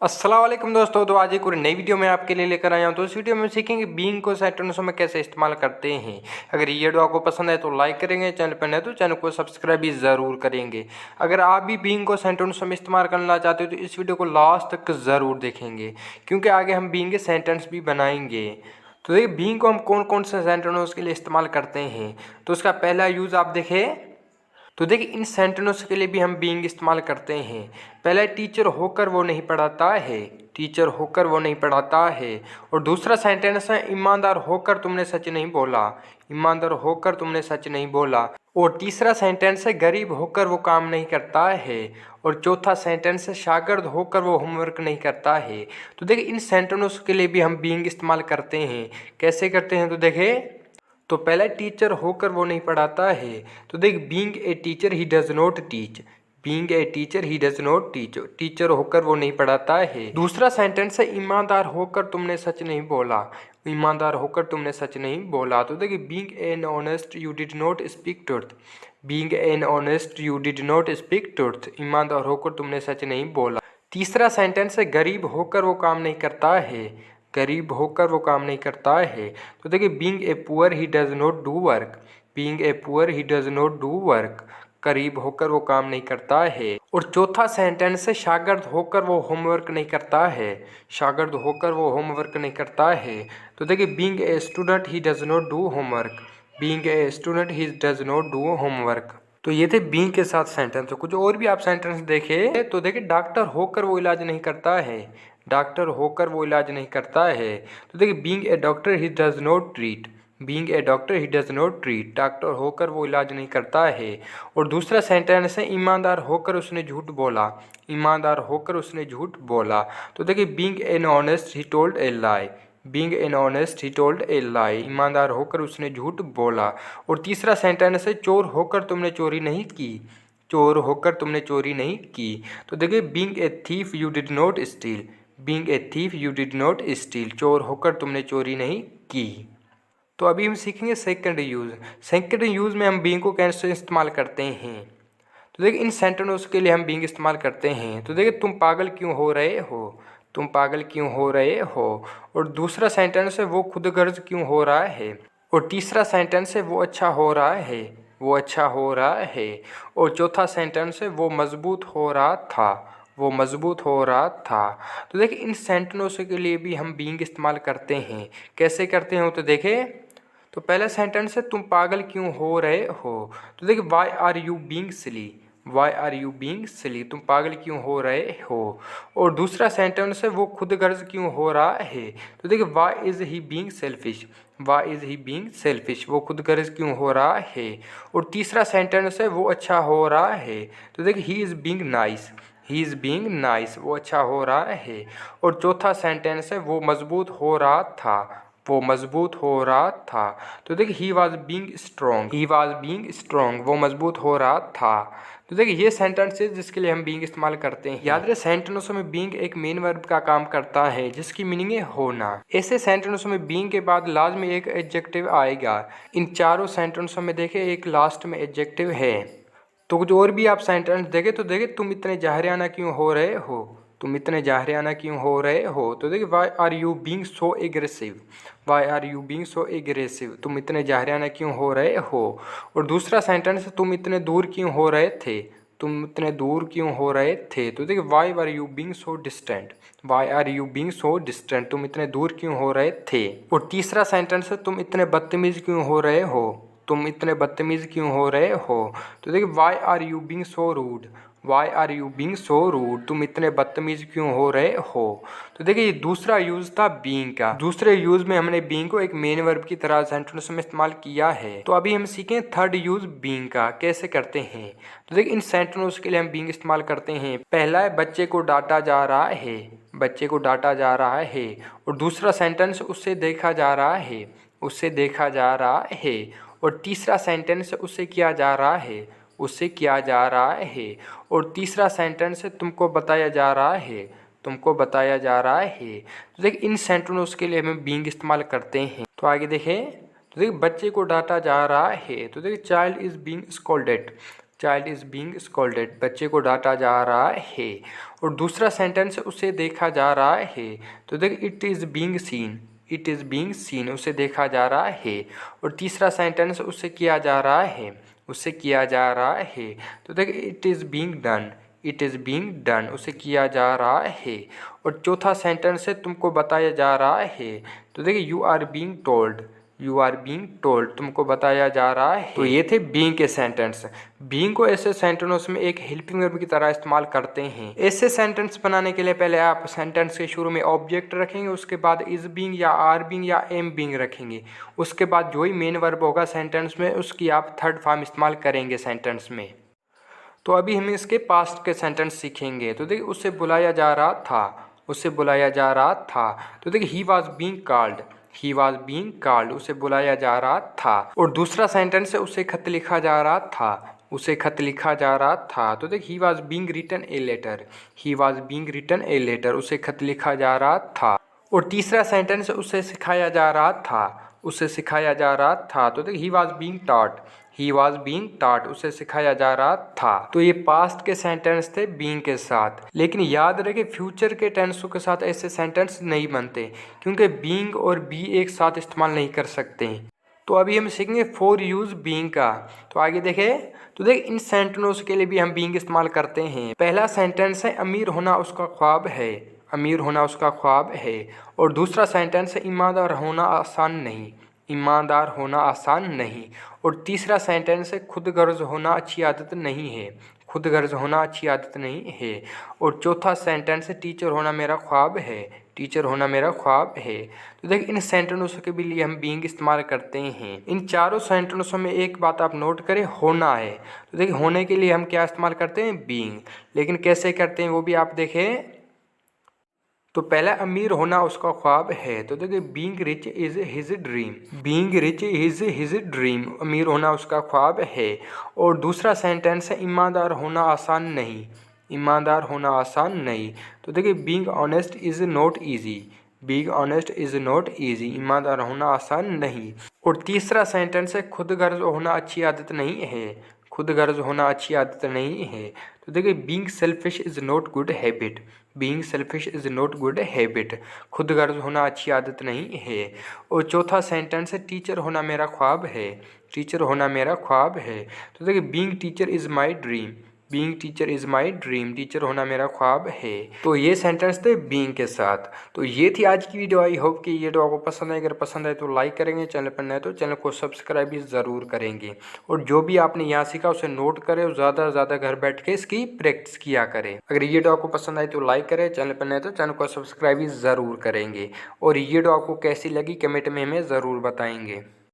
अस्सलाम वालेकुम दोस्तों। तो आज एक और नई वीडियो में आपके लिए लेकर आया हूं। तो इस वीडियो में सीखेंगे बीइंग को सेंटेंसों में कैसे इस्तेमाल करते हैं। अगर ये वीडियो आपको पसंद है तो लाइक करेंगे, चैनल पर नए तो चैनल को सब्सक्राइब भी ज़रूर करेंगे। अगर आप भी बीइंग को सेंटेंसों में इस्तेमाल करना चाहते हो तो इस वीडियो को लास्ट तक ज़रूर देखेंगे, क्योंकि आगे हम बीइंग के सेंटेंस भी बनाएंगे। तो देखिए बीइंग को हम कौन कौन से सेंटेंस के लिए इस्तेमाल करते हैं। तो उसका पहला यूज़ आप देखें तो देखिए इन सेंटेंस के लिए भी हम बीइंग इस्तेमाल करते हैं। पहला टीचर होकर वो नहीं पढ़ाता है, टीचर होकर वो नहीं पढ़ाता है। और दूसरा सेंटेंस है ईमानदार होकर तुमने सच नहीं बोला, ईमानदार होकर तुमने सच नहीं बोला। और तीसरा सेंटेंस है गरीब होकर वो काम नहीं करता है। और चौथा सेंटेंस है शागिर्द होकर वो होमवर्क नहीं करता है। तो देखिए इन सेंटेंस के लिए भी हम बीइंग इस्तेमाल करते हैं। कैसे करते हैं तो देखिए, तो पहला टीचर होकर वो नहीं पढ़ाता है। तो देख being a teacher he does not teach, being a teacher he does not teach, teacher होकर वो नहीं पढ़ाता है। दूसरा सेंटेंस है ईमानदार होकर तुमने सच नहीं बोला, ईमानदार होकर तुमने सच नहीं बोला। तो देखिए being an honest you did not speak truth, being an honest you did not speak truth, ईमानदार होकर तुमने सच नहीं बोला। तीसरा सेंटेंस है गरीब होकर वो काम नहीं करता है, गरीब होकर वो काम नहीं करता है। तो देखिए being a poor he does not do work, being a poor he does not do work, गरीब होकर वो काम नहीं करता है। और चौथा सेंटेंस है शागिर्द होकर वो होमवर्क नहीं करता है, शागिर्द होकर वो होमवर्क नहीं करता है। तो देखिए being a student he does not do homework, being a student he does not do homework. तो ये थे बीइंग के साथ सेंटेंस। तो कुछ और भी आप सेंटेंस देखें तो देखिए डॉक्टर होकर वो इलाज नहीं करता है, डॉक्टर होकर वो इलाज नहीं करता है। तो देखिए being a doctor he does not treat, being a doctor he does not treat, doctor होकर वो इलाज नहीं करता है। और दूसरा सेंटेंस है ईमानदार होकर उसने झूठ बोला, ईमानदार होकर उसने झूठ बोला। तो देखिए being an honest he told a lie, being an honest he told a lie, ईमानदार होकर उसने झूठ बोला। और तीसरा सेंटेंस है चोर होकर तुमने चोरी नहीं की, चोर होकर तुमने चोरी नहीं की। तो देखिए being a thief you did not steel, being a thief you did not steel, चोर होकर तुमने चोरी नहीं की। तो अभी हम सीखेंगे सेकंड यूज़। सेकंड यूज़ में हम बीइंग को कैसे इस्तेमाल करते हैं। तो देखिए इन सेंटेंस के लिए हम बीइंग इस्तेमाल करते हैं। तो देखिए तुम पागल क्यों हो रहे हो, तुम पागल क्यों हो रहे हो। और दूसरा सेंटेंस है वो खुदगर्ज क्यों हो रहा है। और तीसरा सेंटेंस है वो अच्छा हो रहा है, वो अच्छा हो रहा है। और चौथा सेंटेंस है वो मजबूत हो रहा था, वो मजबूत हो रहा था। तो देखिए इन सेंटेंसों के लिए भी हम बीइंग इस्तेमाल करते हैं। कैसे करते हैं तो देखें, तो पहला सेंटेंस है तुम पागल क्यों हो रहे हो। तो देखिए why are you being silly, why are you being silly, तुम पागल क्यों हो रहे हो। और दूसरा सेंटेंस है वो खुदगर्ज क्यों हो रहा है। तो देखिए why is he being selfish, why is he being selfish, वो खुदगर्ज क्यों हो रहा है। और तीसरा सेंटेंस है वो अच्छा हो रहा है। तो देखिए he is being nice, he is being nice, वो अच्छा हो रहा है। और चौथा सेंटेंस है वो मजबूत हो रहा था, वो मजबूत हो रहा था। तो देखिए he was being strong, he was being strong, वो मजबूत हो रहा था। तो देखिए ये सेंटेंस है जिसके लिए हम बीइंग इस्तेमाल करते हैं। याद रहे सेंटेंसों में बीइंग एक मेन वर्ब का काम करता है जिसकी मीनिंग है होना। ऐसे सेंटेंसों में बीइंग के बाद लास्ट में एक एडजेक्टिव आएगा। इन चारों सेंटेंसों में देखें एक लास्ट में एडजेक्टिव है। तो कुछ और भी आप सेंटेंस देखें तो देखें तुम इतने जहरियाना क्यों हो रहे हो, तुम इतने जहरियाना क्यों हो रहे हो। तो देखिए why are you being so aggressive, why are you being so aggressive, तुम इतने जहरियाना क्यों हो रहे हो। और दूसरा सेंटेंस तुम इतने दूर क्यों हो रहे थे, तुम इतने दूर क्यों हो रहे थे। तो देखिए why are you being so distant, why are you being so distant, तुम इतने दूर क्यों हो रहे थे। और तीसरा सेंटेंस है तुम इतने बदतमीज क्यों हो रहे हो, तुम इतने बदतमीज क्यों हो रहे हो। तो देखिए why are you being so rude, why are you being so rude, तुम इतने बदतमीज क्यों हो रहे हो। तो देखिए ये दूसरा यूज़ था बीइंग का। दूसरे यूज़ में हमने बीइंग को एक मेन वर्ब की तरह सेंटेंस में इस्तेमाल किया है। तो अभी हम सीखें थर्ड यूज़ बीइंग का कैसे करते हैं। तो देखिए इन सेंटेंस के लिए हम बीइंग इस्तेमाल करते हैं। पहला है बच्चे को डांटा जा रहा है, बच्चे को डांटा जा रहा है। और दूसरा सेंटेंस उससे देखा जा रहा है, उससे देखा जा रहा है। और तीसरा सेंटेंस उससे किया जा रहा है, उससे किया जा रहा है। और तीसरा सेंटेंस है तुमको बताया जा रहा है, तुमको बताया जा रहा है। तो देखिए इन सेंटेंस के लिए हमें बीइंग इस्तेमाल करते हैं। तो आगे देखें, तो देखिए बच्चे को डांटा जा रहा है। तो देखिए child is being scolded, child is being scolded, बच्चे को डांटा जा रहा है। और दूसरा सेंटेंस उसे देखा जा रहा है, तो देख it is being seen, it is being seen, उसे देखा जा रहा है। और तीसरा सेंटेंस उसे किया जा रहा है, उसे किया जा रहा है, तो देख it is being done, it is being done, उसे किया जा रहा है। और चौथा सेंटेंस है तुमको बताया जा रहा है, तो देखिए you are being told, you are being told, तुमको बताया जा रहा है। तो ये थे बीइंग के सेंटेंस। बीइंग को ऐसे सेंटेंस में एक हेल्पिंग वर्ब की तरह इस्तेमाल करते हैं। ऐसे सेंटेंस बनाने के लिए पहले आप सेंटेंस के शुरू में ऑब्जेक्ट रखेंगे, उसके बाद इज बीइंग या आर बीइंग या एम बीइंग रखेंगे। उसके बाद जो ही मेन वर्ब होगा सेंटेंस में उसकी आप थर्ड फॉर्म इस्तेमाल करेंगे सेंटेंस में। तो अभी हम इसके पास्ट के सेंटेंस सीखेंगे। तो देखिए उसे बुलाया जा रहा था, उसे बुलाया जा रहा था, तो देखिए he was being called, he was being called, उसे बुलाया जा रहा था। और दूसरा सेंटेंस है उसे खत लिखा जा रहा था, उसे खत लिखा जा रहा था, तो देखिए he was being written a letter, he was being written a letter, उसे खत लिखा जा रहा था। और तीसरा सेंटेंस उसे सिखाया जा रहा था, उसे सिखाया जा रहा था, तो देखिए he was being taught, he was being taught, उसे सिखाया जा रहा था। तो ये पास्ट के सेंटेंस थे बीइंग के साथ। लेकिन याद रखें फ्यूचर के टेंसों के साथ ऐसे सेंटेंस नहीं बनते, क्योंकि बीइंग और बी एक साथ इस्तेमाल नहीं कर सकते। तो अभी हम सीखेंगे फॉर यूज बीइंग का। तो आगे देखें, तो देख इन सेंटेंसों के लिए भी हम बीइंग इस्तेमाल करते हैं। पहला सेंटेंस है अमीर होना उसका ख्वाब है, अमीर होना उसका ख्वाब है। और दूसरा सेंटेंस है ईमानदार होना आसान नहीं, ईमानदार होना आसान नहीं। और तीसरा सेंटेंस है खुद गर्ज होना अच्छी आदत नहीं है, खुद गर्ज होना अच्छी आदत नहीं है। और चौथा सेंटेंस है टीचर होना मेरा ख्वाब है, टीचर होना मेरा ख्वाब है। तो देख इन सेंटेंसों के भी लिए हम बीइंग इस्तेमाल करते हैं। इन चारों सेंटेंसों में एक बात आप नोट करें, होना है। तो देखिए होने के लिए हम क्या इस्तेमाल करते हैं, बीइंग। लेकिन कैसे करते हैं वो भी आप देखें। तो पहला अमीर होना उसका ख्वाब है, तो देखिए being rich is his dream, being rich is his dream, अमीर होना उसका ख्वाब है। और दूसरा सेंटेंस है ईमानदार होना आसान नहीं, ईमानदार होना आसान नहीं, तो देखिए being honest is not easy, being honest is not easy, ईमानदार होना आसान नहीं। और तीसरा सेंटेंस है खुद गर्ज होना अच्छी आदत नहीं है, खुद गर्ज होना अच्छी आदत नहीं है, तो देखिए being selfish is not good habit, being selfish is not good habit, खुद गर्ज होना अच्छी आदत नहीं है। और चौथा सेंटेंस है टीचर होना मेरा ख्वाब है, टीचर होना मेरा ख्वाब है, तो देखिए being teacher is my dream, being teacher is my dream, teacher होना मेरा ख्वाब है। तो ये सेंटेंस थे बीइंग के साथ। तो ये थी आज की वीडियो। आई होप कि ये वीडियो आपको पसंद आए। अगर पसंद आए तो लाइक करेंगे, चैनल पर नए तो चैनल को सब्सक्राइब भी ज़रूर करेंगे। और जो भी आपने यहाँ सीखा उसे नोट करें और ज़्यादा से ज़्यादा घर बैठ के इसकी प्रैक्टिस किया करें। अगर ये वीडियो आपको पसंद आए तो लाइक करें, चैनल पर नए तो चैनल को सब्सक्राइब भी ज़रूर करेंगे। और ये वीडियो आपको कैसी लगी कमेंट में हमें ज़रूर बताएंगे।